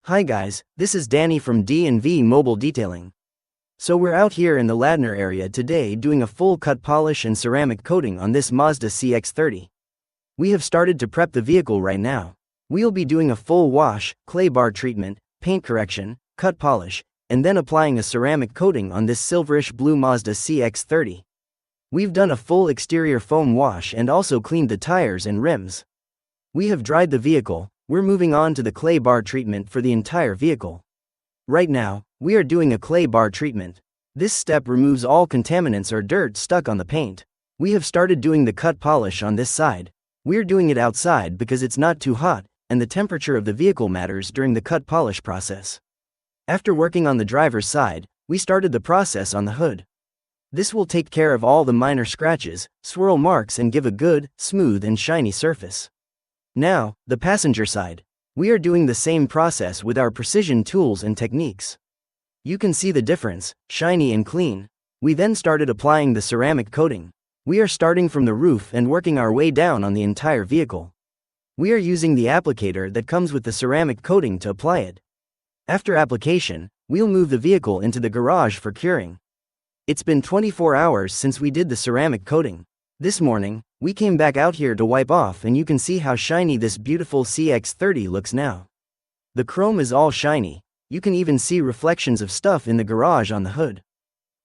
Hi guys, this is Danny from D&V Mobile Detailing. So we're out here in the Ladner area today doing a full cut polish and ceramic coating on this Mazda CX-30. We have started to prep the vehicle right now. We'll be doing a full wash, clay bar treatment, paint correction, cut polish, and then applying a ceramic coating on this silverish blue Mazda CX-30. We've done a full exterior foam wash and also cleaned the tires and rims. We have dried the vehicle. We're moving on to the clay bar treatment for the entire vehicle. Right now, we are doing a clay bar treatment. This step removes all contaminants or dirt stuck on the paint. We have started doing the cut polish on this side. We're doing it outside because it's not too hot, and the temperature of the vehicle matters during the cut polish process. After working on the driver's side, we started the process on the hood. This will take care of all the minor scratches, swirl marks, and give a good, smooth, and shiny surface. Now, the passenger side. We are doing the same process with our precision tools and techniques. You can see the difference, shiny and clean. We then started applying the ceramic coating. We are starting from the roof and working our way down on the entire vehicle. We are using the applicator that comes with the ceramic coating to apply it. After application, we'll move the vehicle into the garage for curing. It's been 24 hours since we did the ceramic coating. This morning, we came back out here to wipe off, and you can see how shiny this beautiful CX-30 looks now. The chrome is all shiny. You can even see reflections of stuff in the garage on the hood.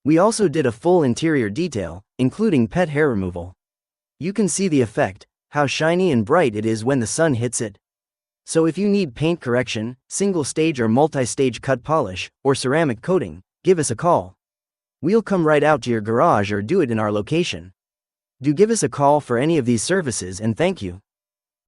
We also did a full interior detail, including pet hair removal. You can see the effect, how shiny and bright it is when the sun hits it. So if you need paint correction, single stage or multi-stage cut polish, or ceramic coating, give us a call. We'll come right out to your garage or do it in our location. Do give us a call for any of these services, and thank you.